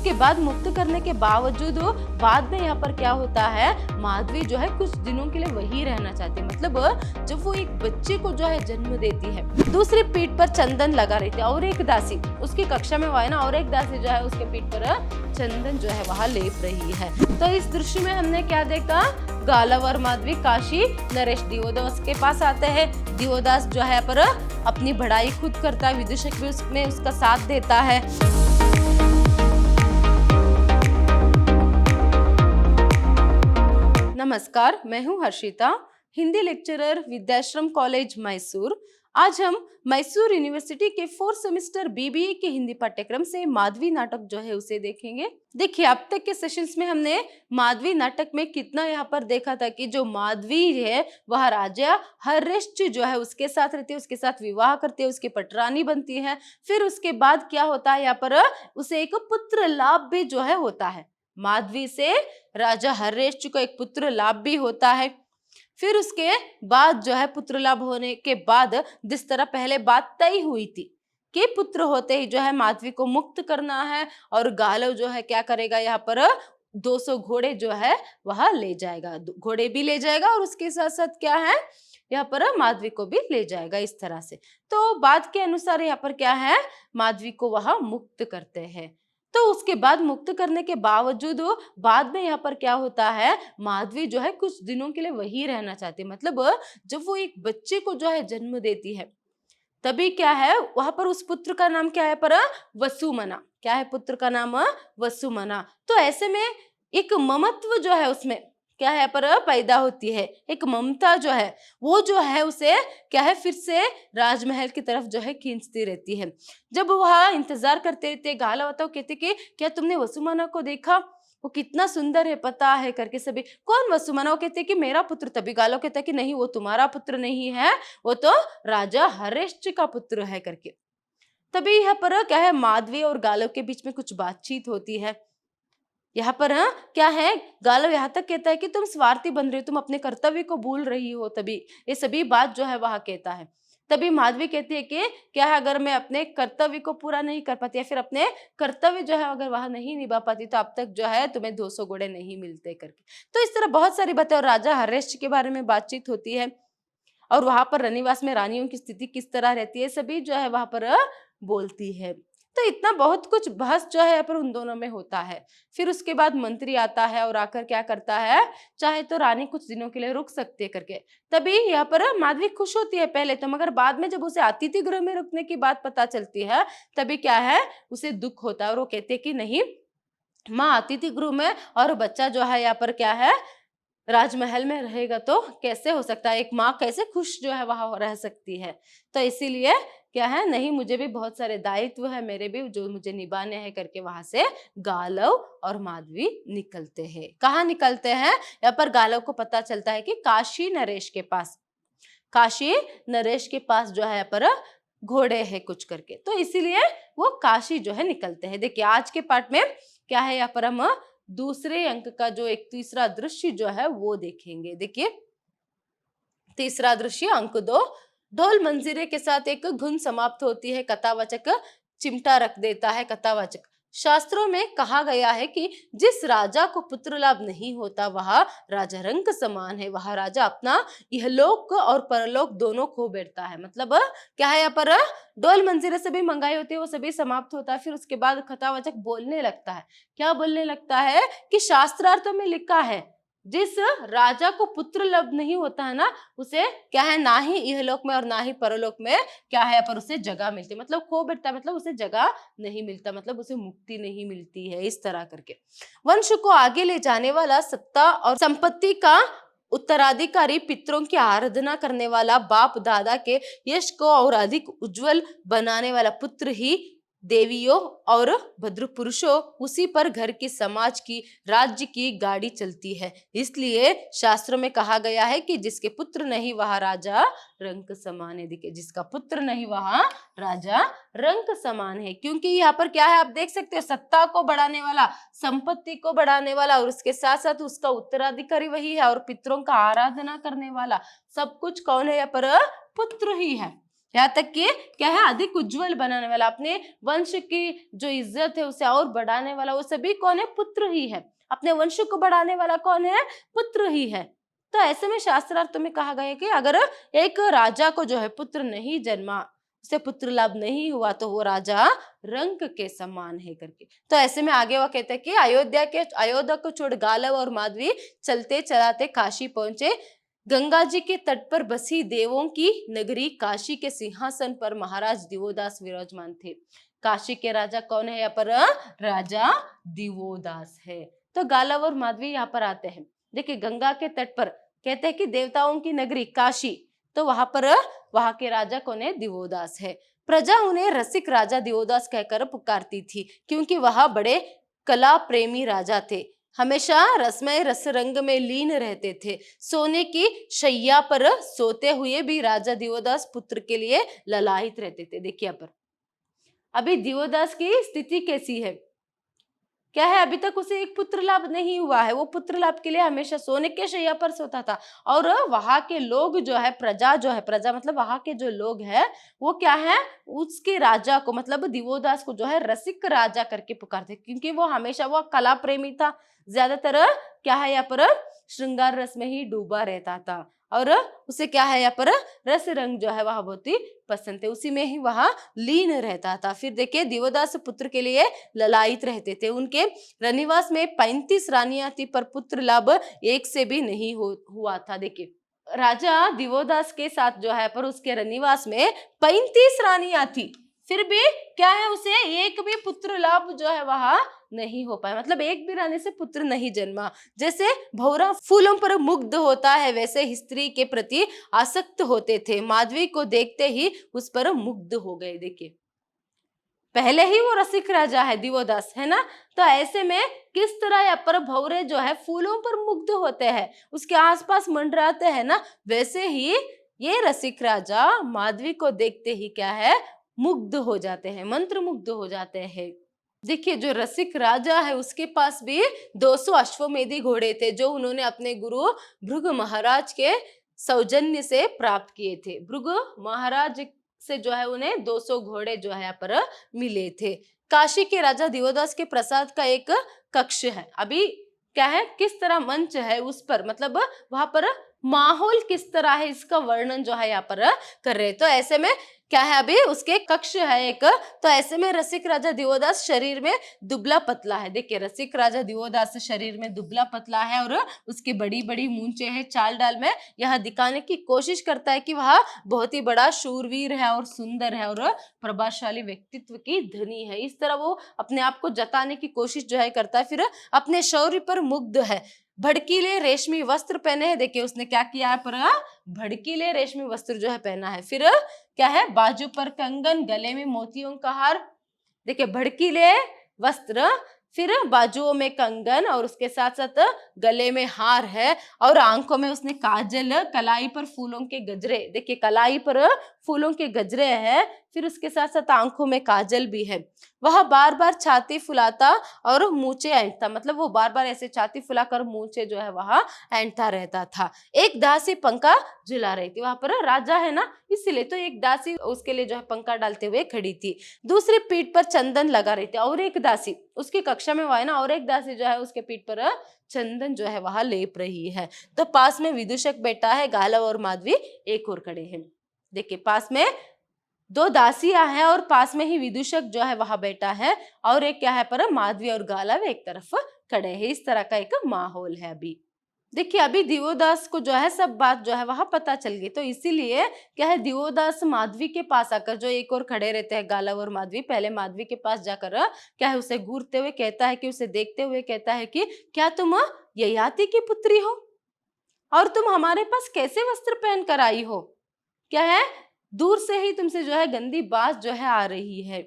उसके बाद मुक्त करने के बावजूद बाद में यहाँ पर क्या होता है, माधवी जो है कुछ दिनों के लिए वही रहना चाहती है। मतलब जब वो एक बच्चे को जो है जन्म देती है, दूसरी पीठ पर चंदन लगा रही थी और एक दासी उसकी कक्षा में हुआ है ना, और एक दासी जो है उसके पीठ पर चंदन जो है वहाँ लेप रही है। तो इस दृश्य में हमने क्या देखा, गालव और माधवी काशी नरेश दिवोदास के पास आते हैं। दिवोदास जो है पर अपनी बढ़ाई खुद करता है, विदूषक भी उसमें उसका साथ देता है। नमस्कार, मैं हूँ हर्षिता, हिंदी लेक्चरर विद्याश्रम कॉलेज मैसूर। आज हम मैसूर यूनिवर्सिटी के 4th सेमेस्टर बीबीए के हिंदी पाठ्यक्रम से माधवी नाटक जो है उसे देखेंगे। देखिए, अब तक के सेशंस में हमने माधवी नाटक में कितना यहाँ पर देखा था कि जो माधवी है वह राजा हर्षच जो है उसके साथ रहती है, उसके साथ विवाह करती है, उसकी पटरानी बनती है। फिर उसके बाद क्या होता है, यहाँ पर उसे एक पुत्र लाभ भी जो है होता है। माधवी से राजा हर्षच को एक पुत्र लाभ भी होता है। फिर उसके बाद जो है पुत्र लाभ होने के बाद जिस तरह पहले बात तय हुई थी कि पुत्र होते ही जो है माधवी को मुक्त करना है, और गालव जो है क्या करेगा, यहाँ पर 200 घोड़े जो है वह ले जाएगा, घोड़े भी ले जाएगा और उसके साथ साथ क्या है, यहाँ पर माधवी को भी ले जाएगा। इस तरह से तो बात के अनुसार यहाँ पर क्या है, माधवी को वह मुक्त करते हैं। तो उसके बाद मुक्त करने के बावजूद बाद में यहाँ पर क्या होता है, माधवी जो है कुछ दिनों के लिए वही रहना चाहती है। मतलब जब वो एक बच्चे को जो है जन्म देती है, तभी क्या है, वहां पर उस पुत्र का नाम क्या है पर वसुमना। क्या है पुत्र का नाम, वसुमना। तो ऐसे में एक ममत्व जो है उसमें क्या है पर पैदा होती है, एक ममता जो है वो जो है उसे क्या है फिर से राजमहल की तरफ जो है खींचती रहती है। जब वह इंतजार करते रहते, गालव तो कहते कि क्या तुमने वसुमना को देखा, वो कितना सुंदर है पता है करके। सभी कौन वसुमना, वो कहते कि मेरा पुत्र। तभी गालव कहता है कि नहीं, वो तुम्हारा पुत्र नहीं है, वो तो राजा हर्षच का पुत्र है करके। तभी यहाँ पर क्या है, माधवी और गालव के बीच में कुछ बातचीत होती है। यहाँ पर क्या है, गालव यहाँ तक कहता है कि तुम स्वार्थी बन रही हो, तुम अपने कर्तव्य को भूल रही हो। तभी ये सभी बात जो है वह कहता है। तभी माधवी कहती है कि क्या है, अगर मैं अपने कर्तव्य को पूरा नहीं कर पाती या फिर अपने कर्तव्य जो है अगर वह नहीं निभा पाती तो अब तक जो है तुम्हें 200 घोड़े नहीं मिलते करके। तो इस तरह बहुत सारी बातें, और राजा हर्षच के बारे में बातचीत होती है, और वहां पर रनिवास में रानियों की स्थिति किस तरह रहती है सभी जो है वहां पर बोलती है। तो इतना बहुत कुछ बहस जो है यहाँ पर उन दोनों में होता है। फिर उसके बाद मंत्री आता है और आकर क्या करता है, चाहे तो रानी कुछ दिनों के लिए रुक सकती है करके। तभी यहाँ पर माधवी खुश होती है पहले तो, मगर बाद में जब उसे अतिथि गृह में रुकने की बात पता चलती है तभी क्या है, उसे दुख होता है और वो कहते हैं कि नहीं, माँ अतिथि गृह में और बच्चा जो है यहाँ पर क्या है राजमहल में रहेगा तो कैसे हो सकता है, एक माँ कैसे खुश जो है वहां रह सकती है। तो इसीलिए क्या है, नहीं मुझे भी बहुत सारे दायित्व है मेरे भी जो मुझे निभाने हैं करके वहां से गालव और माधवी निकलते हैं। कहाँ निकलते हैं, यहाँ पर गालव को पता चलता है कि काशी नरेश के पास, काशी नरेश के पास जो है यहाँ पर घोड़े है कुछ करके, तो इसीलिए वो काशी जो है निकलते हैं। देखिए आज के पाठ में क्या है, यहाँ पर हम दूसरे अंक का जो एक तीसरा दृश्य जो है वो देखेंगे। देखिए तीसरा दृश्य अंक 2, ढोल मंजीरे के साथ एक धुन समाप्त होती है, कथावाचक चिमटा रख देता है। कथावाचक, शास्त्रों में कहा गया है कि जिस राजा को पुत्र लाभ नहीं होता वह राजा रंक समान है, वह राजा अपना इहलोक और परलोक दोनों खो बैठता है। मतलब क्या है, यहाँ पर ढोल मंजीरे सभी मंगाई होती है, वो सभी समाप्त होता है। फिर उसके बाद कथावाचक बोलने लगता है, क्या बोलने लगता है कि शास्त्रार्थों में लिखा है जिस राजा को पुत्र लाभ नहीं होता है ना, उसे क्या है, ना ही इहलोक में और ना ही परलोक में क्या है पर उसे जगह मिलती है। मतलब खो बैठता है, मतलब उसे जगह नहीं मिलता, मतलब उसे मुक्ति नहीं मिलती है। इस तरह करके वंश को आगे ले जाने वाला, सत्ता और संपत्ति का उत्तराधिकारी, पितरों की आराधना करने वाला, बाप दादा के यश को और अधिक उज्जवल बनाने वाला पुत्र ही देवियों और भद्र पुरुषों, उसी पर घर की, समाज की, राज्य की गाड़ी चलती है। इसलिए शास्त्रों में कहा गया है कि जिसके पुत्र नहीं वह राजा रंक समान है। देखिए जिसका पुत्र नहीं वह राजा रंक समान है, क्योंकि यहाँ पर क्या है आप देख सकते हो, सत्ता को बढ़ाने वाला, संपत्ति को बढ़ाने वाला, और उसके साथ साथ उसका उत्तराधिकारी वही है, और पितरों का आराधना करने वाला, सब कुछ कौन है यहाँ पर, पुत्र ही है। यहाँ तक कि क्या है, अधिक उज्जवल बनाने वाला, अपने वंश की जो इज्जत है उसे और बढ़ाने वाला, वो सभी कौन है? पुत्र ही है। अपने वंश को बढ़ाने वाला कौन है? पुत्र ही है। तो ऐसे में शास्त्रार्थ में कहा गया है कि अगर एक राजा को जो है पुत्र नहीं जन्मा, उसे पुत्र लाभ नहीं हुआ, तो वो राजा रंक के समान है करके। तो ऐसे में आगे वो कहते हैं कि अयोध्या को छोड़ गालव और माधवी चलते चलाते काशी पहुंचे। गंगा जी के तट पर बसी देवों की नगरी काशी के सिंहासन पर महाराज दिवोदास विराजमान थे। काशी के राजा कौन है यहाँ पर? राजा दिवोदास है। तो गालव और माधवी यहाँ पर आते हैं। देखिए, गंगा के तट पर कहते हैं कि देवताओं की नगरी काशी, तो वहां पर वहां के राजा कौन है? दिवोदास है। प्रजा उन्हें रसिक राजा दिवोदास कहकर पुकारती थी, क्योंकि वह बड़े कला प्रेमी राजा थे। हमेशा रसमय रस रंग में लीन रहते थे। सोने की शैया पर सोते हुए भी राजा दिवोदास पुत्र के लिए ललायित रहते थे। देखिए यहाँ पर अभी दिवोदास की स्थिति कैसी है? क्या है, अभी तक उसे एक पुत्र लाभ नहीं हुआ है। वो पुत्र लाभ के लिए हमेशा सोने के शैया पर सोता था। और वहां के लोग जो है, प्रजा जो है, प्रजा मतलब वहां के जो लोग हैं, वो क्या है, उसके राजा को मतलब दिवोदास को जो है रसिक राजा करके पुकारते, क्योंकि वो हमेशा वो कला प्रेमी था। ज्यादातर क्या है यहाँ पर, श्रृंगार रस में ही डूबा रहता था। और उसे क्या है यहाँ पर, रस रंग जो है वह बहुत ही पसंद थे, उसी में ही वह लीन रहता था। फिर देखिए, दिवोदास पुत्र के लिए ललायित रहते थे। उनके रनिवास में 35 रानियां थी, पर पुत्र लाभ एक से भी नहीं हुआ था। देखिए, राजा दिवोदास के साथ जो है पर उसके रनिवास में 35 रानियां थी, फिर भी क्या है, उसे एक भी पुत्र लाभ जो है वह नहीं हो पाया। मतलब एक भी रानी से पुत्र नहीं जन्मा। जैसे भौरा फूलों पर मुग्ध होता है, वैसे स्त्री के प्रति आसक्त होते थे। माधवी को देखते ही उस पर मुग्ध हो गए। देखिए, पहले ही वो रसिक राजा है दिवोदास, है ना। तो ऐसे में किस तरह यहाँ पर भौरे जो है फूलों पर मुग्ध होते हैं, उसके आसपास मंडराते हैं ना, वैसे ही ये रसिक राजा माधवी को देखते ही क्या है, मुग्ध हो जाते हैं, मंत्र मुग्ध हो जाते हैं। देखिए, जो रसिक राजा है उसके पास भी 200 अश्वमेधी घोड़े थे, जो उन्होंने अपने गुरु भृग महाराज के सौजन्य से प्राप्त किए थे। भृग महाराज से जो है उन्हें 200 घोड़े जो है यहाँ पर मिले थे। काशी के राजा दिवोदास के प्रसाद का एक कक्ष है। अभी क्या है, किस तरह मंच है उस पर, मतलब वहां पर माहौल किस तरह है, इसका वर्णन जो है यहाँ पर कर रहे। तो ऐसे में क्या है, अभी उसके कक्ष है एक। तो ऐसे में रसिक राजा दिवोदास शरीर में दुबला पतला है। देखिए, रसिक राजा दिवोदास शरीर में दुबला पतला है और उसकी बड़ी बड़ी मूंछें हैं। चाल डाल में यह दिखाने की कोशिश करता है कि वह बहुत ही बड़ा शूरवीर है और सुंदर है और प्रभावशाली व्यक्तित्व की धनी है। इस तरह वो अपने आप को जताने की कोशिश जो है करता है। फिर अपने शौर्य पर मुग्ध है। भड़कीले रेशमी वस्त्र पहने हैं। देखिए, उसने क्या किया है, पर भड़कीले रेशमी वस्त्र जो है पहना है। फिर क्या है, बाजू पर कंगन, गले में मोतियों का हार। देखिए, भड़कीले वस्त्र, फिर बाजुओं में कंगन और उसके साथ साथ गले में हार है, और आंखों में उसने काजल, कलाई पर फूलों के गजरे। देखिए, कलाई पर फूलों के गजरे हैं, फिर उसके साथ साथ आंखों में काजल भी है। वह बार बार छाती फुलाता और मूंछें ऐंठता, मतलब वो बार बार ऐसे छाती फुलाकर मूंछें जो है वहां ऐंठता रहता था। एक दासी पंखा झुला रही थी, वहां पर राजा है ना, इसीलिए तो एक दासी उसके लिए जो है पंखा डालते हुए खड़ी थी। दूसरी पीठ पर चंदन लगा रही थी, और एक दासी उसकी कक्षा में वो है ना, और एक दासी जो है उसके पीठ पर चंदन जो है वहां लेप रही है। तो पास में विदूषक बैठा है, गालव और माधवी एक और खड़े हैं। देखिए, पास में 2 दासियां हैं और पास में ही विदूषक जो है वहां बैठा है, और एक क्या है पर माधवी और गालव एक तरफ खड़े हैं। इस तरह का एक माहौल है अभी। देखिए, अभी दिवोदास को जो है सब बात जो है वहां पता चल गई, तो इसीलिए क्या है, दिवोदास माधवी के पास आकर, जो एक और खड़े रहते हैं गालव और माधवी, पहले माधवी के पास जाकर क्या है, उसे घूरते हुए कहता है कि, उसे देखते हुए कहता है कि क्या तुम ययाति की पुत्री हो, और तुम हमारे पास कैसे वस्त्र पहन कर आई हो? क्या है, दूर से ही तुमसे जो है गंदी बात जो है आ रही है,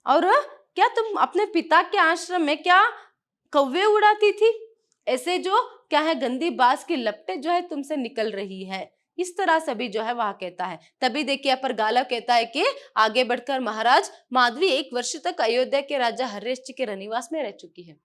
और क्या तुम अपने पिता के आश्रम में क्या कौवे उड़ाती थी? ऐसे जो क्या है, गंदी बात की लपटें जो है तुमसे निकल रही है। इस तरह सभी जो है वह कहता है। तभी देखिए, पर गालव कहता है कि आगे बढ़कर, महाराज, माधवी 1 वर्ष तक अयोध्या के राजा हर्षजी के रनिवास में रह चुकी है।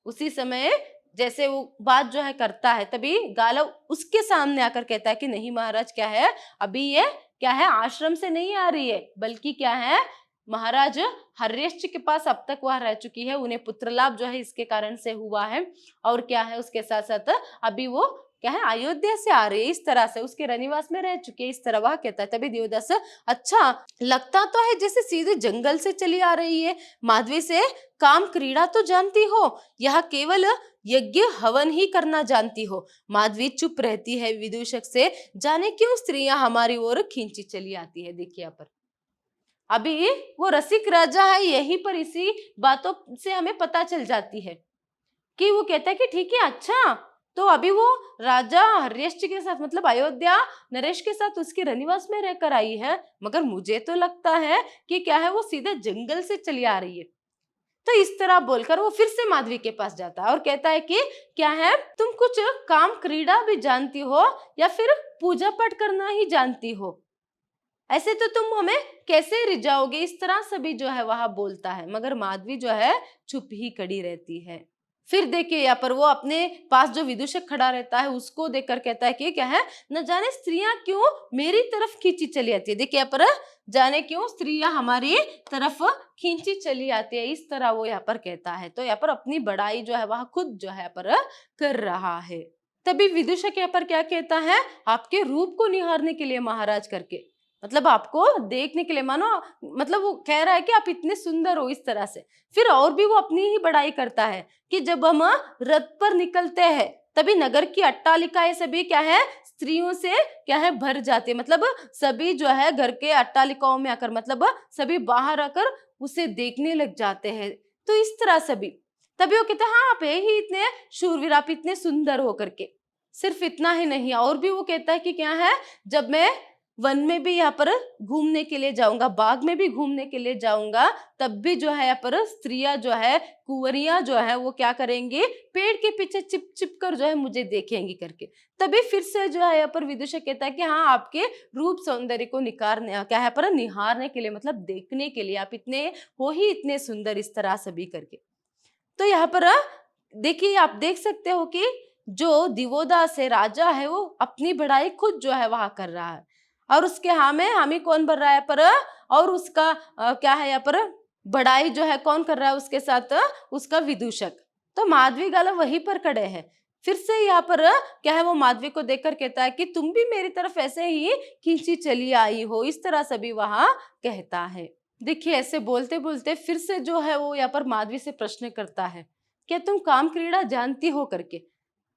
उसी समय जैसे वो बात जो है करता है, तभी गालव उसके सामने आकर कहता है कि नहीं महाराज, क्या है, अभी ये क्या है, आश्रम से नहीं आ रही है, बल्कि क्या है, महाराज हर्यश्व के पास अब तक वह रह चुकी है, उन्हें पुत्र लाभ जो है इसके कारण से हुआ है। और क्या है, उसके साथ साथ अभी वो क्या है, अयोध्या से आ रही है, इस तरह से उसके रनिवास में रह चुकी है, इस तरह वह कहता है। तभी दिवोदास, अच्छा लगता तो है जैसे सीधे जंगल से चली आ रही है, माधवी से काम क्रीड़ा तो जानती हो, यह केवल यज्ञ हवन ही करना जानती हो। माधवी चुप रहती है विदूषक से, जाने क्यों स्त्रियां हमारी ओर खींची चली आती है। देखिए यहाँ पर अभी वो रसिक राजा है, यहीं पर इसी बातों से हमें पता चल जाती है कि वो कहता है कि ठीक है, अच्छा तो अभी वो राजा हर्यश्व के साथ, मतलब अयोध्या नरेश के साथ उसके रनिवास में रहकर आई है, मगर मुझे तो लगता है कि क्या है, वो सीधे जंगल से चली आ रही है। तो इस तरह बोलकर वो फिर से माधवी के पास जाता है और कहता है कि क्या है, तुम कुछ काम क्रीड़ा भी जानती हो या फिर पूजा पाठ करना ही जानती हो, ऐसे तो तुम हमें कैसे रिझाओगे, इस तरह सभी जो है वह बोलता है, मगर माधवी जो है चुप ही खड़ी रहती है। फिर देखिए यहाँ पर वो अपने पास जो विदूषक खड़ा रहता है उसको देखकर कहता है कि क्या है, न जाने स्त्रियां क्यों मेरी तरफ खींची चली आती है। देखिए यहाँ पर जाने क्यों स्त्रियां हमारी तरफ खींची चली आती है, इस तरह वो यहाँ पर कहता है। तो यहाँ पर अपनी बड़ाई जो है वह खुद जो है यहाँ पर कर रहा है। तभी विदूषक यहाँ पर क्या कहता है, आपके रूप को निहारने के लिए महाराज करके, मतलब आपको देखने के लिए, मानो मतलब वो कह रहा है कि आप इतने सुंदर हो, इस तरह से। फिर और भी वो अपनी ही बड़ाई करता है कि जब हम रथ पर निकलते हैं तभी नगर की अट्टालिकाएं सभी क्या है, स्त्रियों से क्या है भर जाती है, मतलब सभी जो है घर के अट्टालिकाओं में आकर, मतलब सभी बाहर आकर उसे देखने लग जाते हैं। तो इस तरह सभी, तभी वो कहते हैं हाँ आप है ही इतने शूरवीर, आप इतने सुंदर हो करके। सिर्फ इतना ही नहीं, और भी वो कहता है कि क्या है, जब मैं वन में भी यहाँ पर घूमने के लिए जाऊंगा, बाग में भी घूमने के लिए जाऊंगा, तब भी जो है यहाँ पर स्त्रियां जो है, कुंवरियां जो है, वो क्या करेंगी, पेड़ के पीछे चिप चिप कर जो है मुझे देखेंगी करके। तभी फिर से जो है यहाँ पर विदूषक कहता है कि हाँ आपके रूप सौंदर्य को निखारने, क्या है पर निहारने के लिए, मतलब देखने के लिए, आप इतने हो ही इतने सुंदर, इस तरह सभी करके। तो यहाँ पर देखिए आप देख सकते हो कि जो दिवोदास है, राजा है, वो अपनी बड़ाई खुद जो है वहां कर रहा है, और उसके हामी कौन भर रहा है पर, और उसका क्या है यहाँ पर बड़ाई जो है कौन कर रहा है उसके साथ, उसका विदूषक। तो माधवी गाला वहीं पर खड़े हैं। फिर से यहाँ पर क्या है, वो माधवी को देखकर कहता है कि तुम भी मेरी तरफ ऐसे ही खींची चली आई हो, इस तरह सभी वहां कहता है। देखिए ऐसे बोलते बोलते फिर से जो है वो यहाँ पर माधवी से प्रश्न करता है, क्या तुम काम क्रीड़ा जानती हो करके।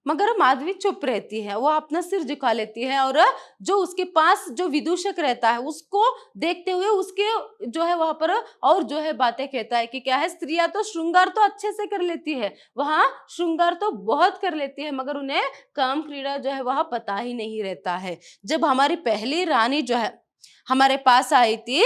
मगर माधवी चुप रहती है, वो अपना सिर झुका लेती है, और जो उसके पास जो विदूषक रहता है उसको देखते हुए उसके जो है वहां पर और जो है बातें कहता है कि क्या है, स्त्रियां तो श्रृंगार तो अच्छे से कर लेती है, वहां श्रृंगार तो बहुत कर लेती है, मगर उन्हें काम क्रीड़ा जो है वह पता ही नहीं रहता है। जब हमारी पहली रानी जो है हमारे पास आई थी,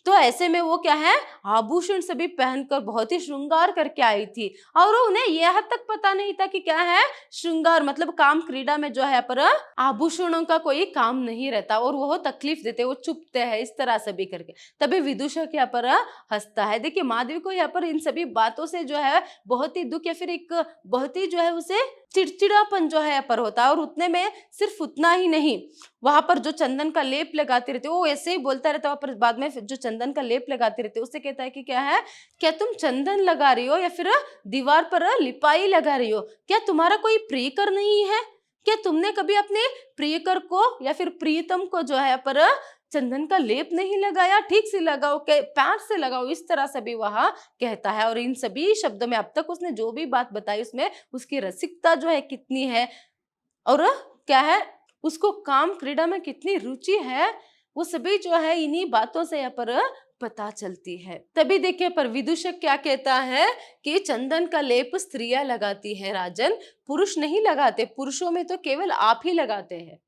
तो ऐसे में वो क्या है, आभूषण सभी पहनकर बहुत ही श्रृंगार करके आई थी, और उन्हें यह तक पता नहीं था कि क्या है श्रृंगार, मतलब काम क्रीड़ा में जो है पर आभूषणों का कोई काम नहीं रहता, और वो तकलीफ देते, वो चुपते हैं, इस तरह सभी करके। तभी विदूषक यहाँ पर हंसता है। देखिए माधवी को यहाँ पर इन सभी बातों से जो है बहुत ही दुख, या फिर एक बहुत ही जो है उसे चिड़चिड़ापन जो है यहाँ पर होता है, और उतने में सिर्फ उतना ही नहीं, वहां पर जो चंदन का लेप लगाते रहते, वो ऐसे ही बोलता रहता है, वहां पर बाद में जो चंदन का लेप लगाते रहते, उससे कहता है कि क्या है, क्या तुम चंदन लगा रही हो या फिर दीवार पर लिपाई लगा रही हो, क्या तुम्हारा कोई प्रियकर नहीं है, क्या तुमने कभी अपने प्रियकर को या फिर प्रियतम को जो है पर चंदन का लेप नहीं लगाया, ठीक से लगाओ, प्यार से लगाओ, इस तरह से भी वह कहता है। और इन सभी शब्दों में अब तक उसने जो भी बात बताई उसमें उसकी रसिकता जो है कितनी है, और क्या है उसको काम क्रीड़ा में कितनी रुचि है, वो सभी जो है इन्हीं बातों से यहाँ पर पता चलती है। तभी देखिए पर विदूषक क्या कहता है कि चंदन का लेप स्त्रियां लगाती है राजन, पुरुष नहीं लगाते, पुरुषों में तो केवल आप ही लगाते हैं।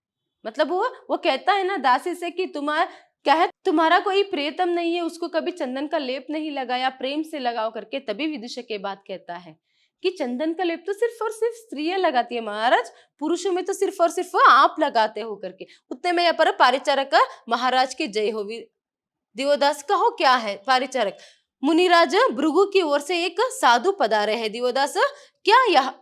मतलब वो कहता है ना दासी से कि तुम्हारा क्या है, तुम्हारा कोई प्रियतम नहीं है, उसको कभी चंदन का लेप नहीं लगाया, प्रेम से लगाओ करके। तभी विदूषक ये बात कहता है कि चंदन का लेप तो सिर्फ और सिर्फ स्त्रियां लगाती है महाराज, पुरुषों में तो सिर्फ और सिर्फ आप लगाते हो करके। उतने में यहाँ पर पारिचारक महाराज की जय हो। दिवोदास कहो क्या है पारिचारक, मुनिराज भृगु की ओर से एक साधु पधारे हैं। दिवोदास क्या यह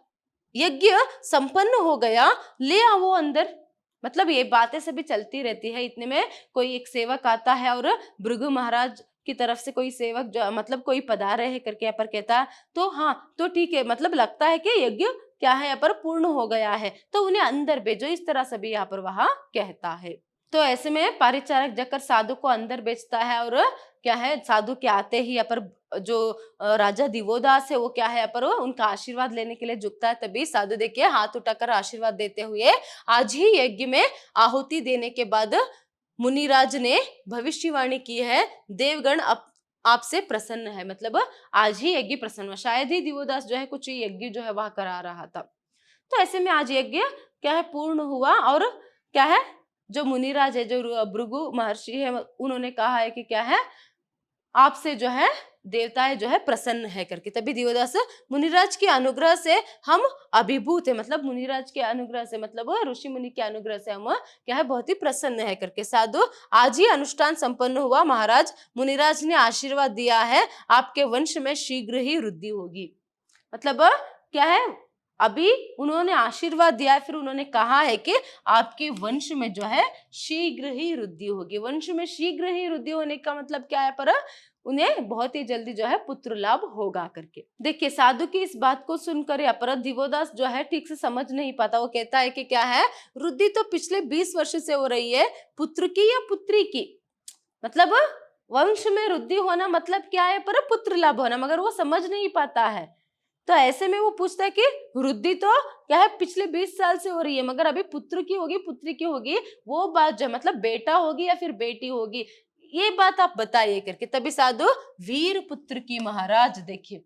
यज्ञ संपन्न हो गया, ले आओ अंदर। मतलब ये बातें सभी चलती रहती है। इतने में कोई एक सेवक आता है और भृगु महाराज की तरफ से कोई सेवक जो मतलब कोई पधारे है करके यहाँ पर कहता है, तो हाँ तो ठीक है, मतलब लगता है कि यज्ञ क्या है यहाँ पर पूर्ण हो गया है, तो उन्हें अंदर भेजो, इस तरह से भी यहाँ पर वहां कहता है। तो ऐसे में परिचारक जाकर साधु को अंदर भेजता है और क्या है, साधु के आते ही यहाँ पर जो राजा दिवोदास है वो क्या है यहाँ पर उनका आशीर्वाद लेने के लिए झुकता है। तभी साधु देखिए हाथ उठाकर आशीर्वाद देते हुए, आज ही यज्ञ में आहुति देने के बाद मुनिराज ने भविष्यवाणी की है, देवगण आपसे प्रसन्न है। मतलब आज ही यज्ञ प्रसन्न हुआ, शायद ही दिवोदास जो है कुछ यज्ञ जो है वह करा रहा था। तो ऐसे में आज यज्ञ क्या है पूर्ण हुआ और क्या है, जो मुनिराज है, जो भृगु महर्षि है, उन्होंने कहा है कि क्या है, आपसे जो है देवताएं जो है प्रसन्न है करके। तभी दिवोदास, मुनिराज के अनुग्रह से हम अभिभूत है, मतलब मुनिराज के अनुग्रह से, मतलब ऋषि मुनि के अनुग्रह से हम क्या है बहुत ही प्रसन्न है करके। साधु, आज ही अनुष्ठान संपन्न हुआ महाराज, मुनिराज ने आशीर्वाद दिया है, आपके वंश में शीघ्र ही वृद्धि होगी। मतलब क्या है, अभी उन्होंने आशीर्वाद दिया है, फिर उन्होंने कहा है कि आपके वंश में जो है शीघ्र ही वृद्धि होगी। वंश में शीघ्र ही वृद्धि होने का मतलब क्या है, पर उन्हें बहुत ही जल्दी जो है पुत्र लाभ होगा करके। देखिए साधु की इस बात को सुनकर यहाँ पर दिवोदास जो है ठीक से समझ नहीं पाता। वो कहता है कि क्या है, वृद्धि तो पिछले 20 वर्ष से हो रही है, पुत्र की या पुत्री की, मतलब वंश में वृद्धि होना मतलब क्या है, पर पुत्र लाभ होना, मगर वो समझ नहीं पाता है। तो ऐसे में वो पूछता है कि वृद्धि तो क्या है पिछले 20 साल से हो रही है, मगर अभी पुत्र की होगी पुत्री की होगी, वो बात जो मतलब बेटा होगी या फिर बेटी होगी, ये बात आप बताइए करके। तभी साधु, वीर पुत्र की महाराज, देखिए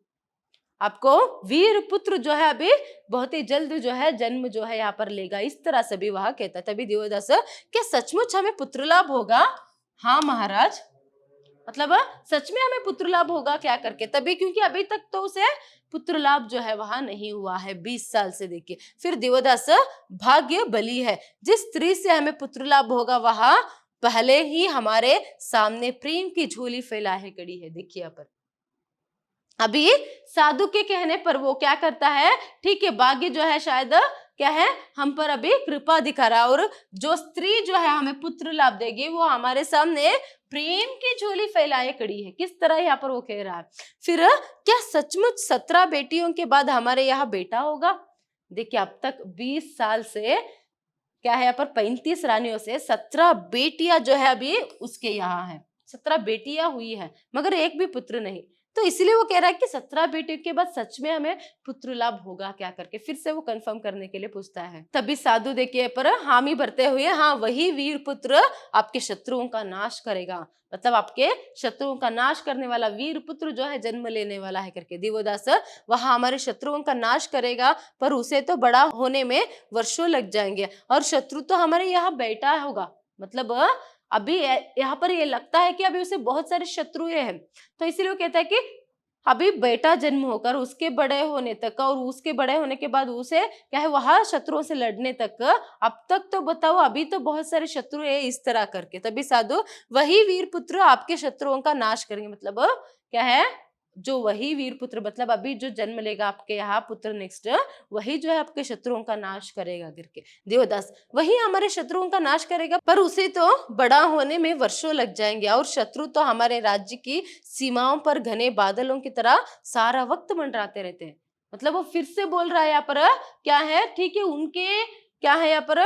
आपको वीर पुत्र जो है अभी बहुत ही जल्द जो है जन्म जो है यहाँ पर लेगा, इस तरह से भी वह कहता है। तभी दिवोदास, क्या सचमुच हमें पुत्र लाभ होगा? हाँ महाराज, मतलब सच में हमें पुत्र लाभ होगा क्या करके। तभी क्योंकि अभी तक तो उसे पुत्र लाभ जो है वहां नहीं हुआ है 20 साल से। देखिए फिर दिवोदास, भाग्य बली है, जिस स्त्री से हमें पुत्र लाभ होगा वहां पहले ही हमारे सामने प्रेम की झोली फैलाए खड़ी है। देखिए यहाँ पर अभी साधु के कहने पर वो क्या करता है, ठीक है भाग्य जो है शायद क्या है हम पर अभी कृपा दिखा रहा है, और जो स्त्री जो है हमें पुत्र लाभ देगी वो हमारे सामने प्रेम की झोली फैलाए खड़ी है। किस तरह यहाँ पर वो कह रहा है। फिर क्या सचमुच 17 बेटियों के बाद हमारे यहाँ बेटा होगा? देखिए अब तक 20 साल से क्या है यहाँ पर 35 रानियों से 17 बेटियां जो है अभी उसके यहाँ है, 17 बेटियां हुई है मगर एक भी पुत्र नहीं। तो इसलिए वो कह रहा है कि 17 बेटियों के बाद सच में हमें पुत्र लाभ होगा क्या करके, फिर से वो कंफर्म करने के लिए पूछता है। तभी साधु देखिए पर हामी भरते हुए, हाँ वही वीर पुत्र आपके शत्रुओं का नाश करेगा, मतलब आपके शत्रुओं का नाश करने वाला वीर पुत्र जो है जन्म लेने वाला है करके। दिवोदास, वह हमारे शत्रुओं का नाश करेगा, पर उसे तो बड़ा होने में वर्षों लग जाएंगे, और शत्रु तो हमारे यहाँ बैठा होगा, मतलब अभी यहाँ पर ये लगता है कि अभी उसे बहुत सारे शत्रुएं हैं। तो इसीलिए वो कहता है कि अभी बेटा जन्म होकर उसके बड़े होने तक और उसके बड़े होने के बाद उसे क्या है वहां शत्रुओं से लड़ने तक, अब तक तो बताओ अभी तो बहुत सारे शत्रु है, इस तरह करके। तभी साधु, वही वीर पुत्र आपके शत्रुओं का नाश करेंगे, मतलब क्या है जो वही वीर पुत्र, मतलब अभी जो जन्म लेगा आपके यहाँ पुत्र नेक्स्ट, वही जो है आपके शत्रुओं का नाश करेगा करके। देवदास, वही हमारे शत्रुओं का नाश करेगा, पर उसे तो बड़ा होने में वर्षों लग जाएंगे, और शत्रु तो हमारे राज्य की सीमाओं पर घने बादलों की तरह सारा वक्त मंडराते रहते हैं। मतलब वो फिर से बोल रहा है यहाँ पर क्या है, ठीक है उनके क्या है यहाँ पर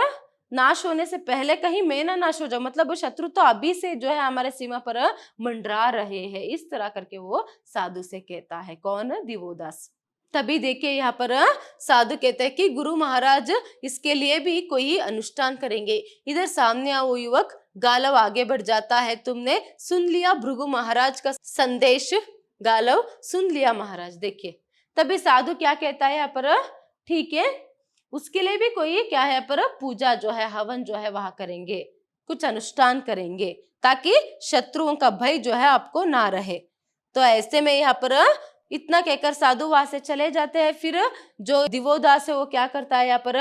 नाश होने से पहले कहीं मैं ना नाश हो जाऊं, मतलब वो शत्रु तो अभी से जो है हमारे सीमा पर मंडरा रहे हैं, इस तरह करके वो साधु से कहता है। कौन? दिवोदास। तभी देखिए यहाँ पर साधु कहते हैं कि गुरु महाराज इसके लिए भी कोई अनुष्ठान करेंगे। इधर सामने वो युवक गालव आगे बढ़ जाता है, तुमने सुन लिया भृगु महाराज का संदेश? गालव, सुन लिया महाराज। देखिए तभी साधु क्या कहता है यहाँ पर, ठीक है उसके लिए भी कोई क्या है पर पूजा जो है हवन जो है वहां करेंगे, कुछ अनुष्ठान करेंगे ताकि शत्रुओं का भय जो है आपको ना रहे। तो ऐसे में यहाँ पर इतना कहकर साधु वहां से चले जाते हैं। फिर जो दिवोदास है वो क्या करता है यहाँ पर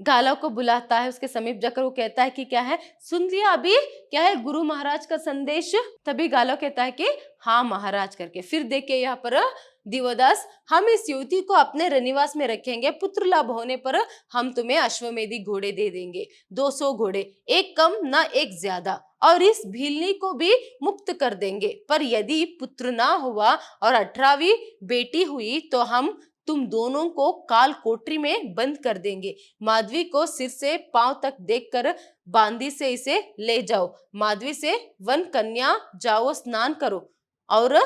गालव को बुलाता है, उसके समीप जाकर वो कहता है कि क्या है सुन लिया अभी क्या है गुरु महाराज का संदेश? तभी गालव कहता है कि हाँ महाराज करके। फिर देखिए यहाँ पर दिवोदास, हम इस युवती को अपने रनिवास में रखेंगे, पुत्र लाभ होने पर हम तुम्हें अश्वमेधी घोड़े दे देंगे, 200 घोड़े, एक कम ना एक ज्यादा, और इस भीलनी को भी मुक्त कर देंगे। पर यदि पुत्र ना हुआ और 18वीं बेटी हुई तो हम तुम दोनों को काल कोठरी में बंद कर देंगे। माधवी को सिर से पांव तक देखकर बांदी से इसे ले जाओ। माधवी से वन कन्या जाओ, स्नान करो और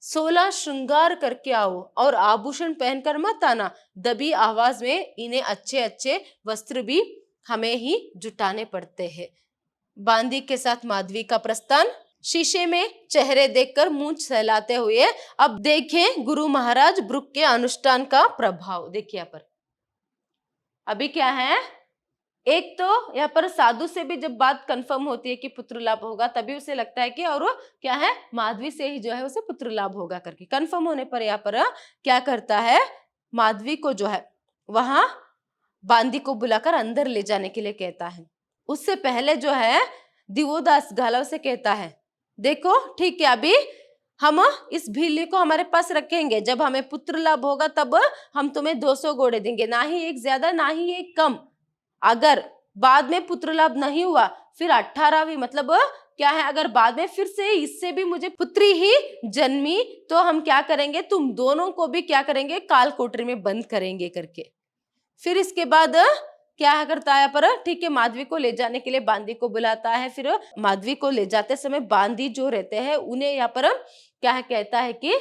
16 श्रृंगार करके आओ और आभूषण पहनकर मत आना। दबी आवाज में इन्हें अच्छे अच्छे वस्त्र भी हमें ही जुटाने पड़ते हैं। बांदी के साथ माधवी का प्रस्थान। शीशे में चेहरे देखकर मूंछ सहलाते हुए अब देखें गुरु महाराज ब्रुक के अनुष्ठान का प्रभाव। देखिए यहाँ पर अभी क्या है, एक तो यहाँ पर साधु से भी जब बात कंफर्म होती है कि पुत्र लाभ होगा, तभी उसे लगता है कि और वो क्या है, माधवी से ही जो है उसे पुत्र लाभ होगा करके। कंफर्म होने पर यहाँ पर क्या करता है, माधवी को जो है वहां बांदी को बुलाकर अंदर ले जाने के लिए कहता है। उससे पहले जो है दिवोदास गालव से कहता है, देखो ठीक है, अभी हम इस भीली को हमारे पास रखेंगे, जब हमें पुत्र लाभ होगा तब हम तुम्हें 200 घोड़े देंगे, ना ही एक ज्यादा ना ही एक कम। अगर बाद में पुत्र लाभ नहीं हुआ फिर 18वीं मतलब क्या है, अगर बाद में फिर से इससे भी मुझे पुत्री ही जन्मी तो हम क्या करेंगे, तुम दोनों को भी क्या करेंगे, काल कोठरी में बंद करेंगे करके। फिर इसके बाद क्या करता है पर, ठीक है, माधवी को ले जाने के लिए बांदी को बुलाता है। फिर माधवी को ले जाते समय बांदी जो रहते हैं उन्हें यहाँ पर क्या है, कहता है कि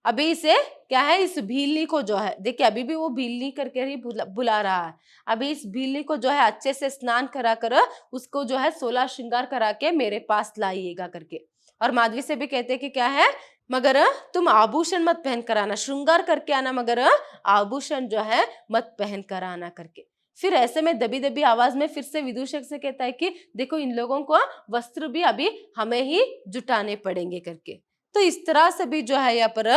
अभी इसे क्या है, इस भीलनी को जो है, देखिए अभी भी वो भीलनी करके ही बुला रहा है, अभी इस भीलनी को जो है अच्छे से स्नान करा कर उसको जो है 16 श्रृंगार करा के मेरे पास लाइएगा करके। और माधवी से भी कहते हैं कि क्या है, मगर तुम आभूषण मत पहन कर आना, श्रृंगार करके आना, मगर आभूषण जो है मत पहन कर आना करके। फिर ऐसे में दबी दबी आवाज में फिर से विदूषक से कहता है कि देखो इन लोगों को वस्त्र भी अभी हमें ही जुटाने पड़ेंगे करके। तो इस तरह से भी जो है यहाँ पर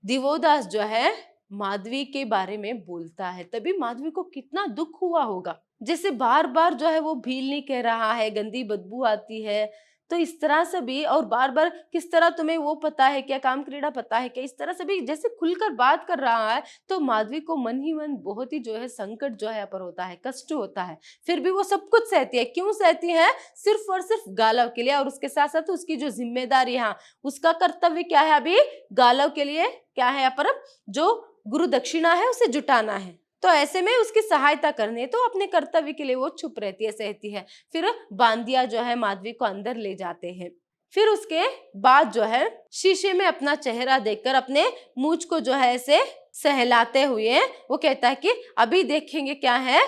दिवोदास जो है माधवी के बारे में बोलता है। तभी माधवी को कितना दुख हुआ होगा, जैसे बार बार जो है वो भील नहीं कह रहा है, गंदी बदबू आती है, तो इस तरह से भी, और बार बार किस तरह तुम्हें वो पता है क्या, काम क्रीड़ा पता है क्या, इस तरह से भी जैसे खुलकर बात कर रहा है। तो माधवी को मन ही मन बहुत ही जो है संकट जो है यहाँ पर होता है, कष्ट होता है। फिर भी वो सब कुछ सहती है। क्यों सहती है, सिर्फ और सिर्फ गालव के लिए, और उसके साथ साथ उसकी जो जिम्मेदारी है, उसका कर्तव्य क्या है, अभी गालव के लिए क्या है यहाँ पर, जो गुरु दक्षिणा है उसे जुटाना है। तो ऐसे में उसकी सहायता करनी, तो अपने कर्तव्य के लिए वो चुप रहती है, सहती है। फिर बांदिया जो है माधवी को अंदर ले जाते हैं। फिर उसके बाद जो है शीशे में अपना चेहरा देखकर अपने मूंछ को जो है ऐसे सहलाते हुए वो कहता है कि अभी देखेंगे क्या है,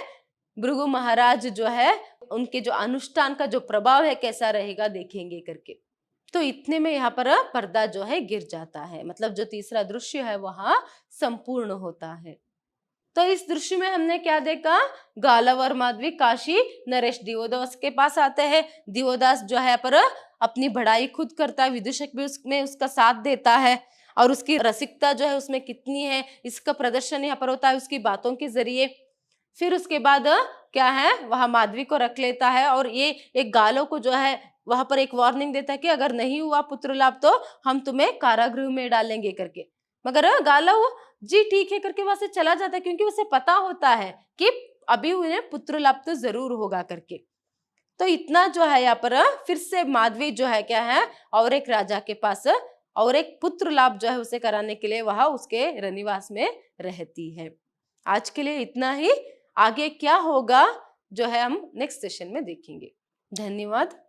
भृगु महाराज जो है उनके जो अनुष्ठान का जो प्रभाव है कैसा रहेगा, देखेंगे करके। तो इतने में यहाँ पर पर्दा जो है गिर जाता है, मतलब जो तीसरा दृश्य है वहां संपूर्ण होता है। तो इस दृश्य में हमने क्या देखा, गालव और माधवी काशी नरेश दिवोदास के पास आते हैं। दिवोदास जो है पर अपनी बढ़ाई खुद करता है, विदूषक भी उसमें उसका साथ देता है, और उसकी रसिकता जो है उसमें कितनी है इसका प्रदर्शन यहाँ पर होता है उसकी बातों के जरिए। फिर उसके बाद क्या है, वहां माधवी को रख लेता है, और ये एक गालव को जो है वहां पर एक वार्निंग देता है कि अगर नहीं हुआ पुत्र लाभ तो हम तुम्हें कारागृह में डालेंगे करके। मगर गालव जी ठीक है करके वहां से चला जाता है, क्योंकि उसे पता होता है कि अभी उन्हें पुत्र लाभ तो जरूर होगा करके। तो इतना जो है यहाँ पर फिर से माधवी जो है क्या है, और एक राजा के पास और एक पुत्र लाभ जो है उसे कराने के लिए वहां उसके रनिवास में रहती है। आज के लिए इतना ही, आगे क्या होगा जो है हम नेक्स्ट सेशन में देखेंगे। धन्यवाद।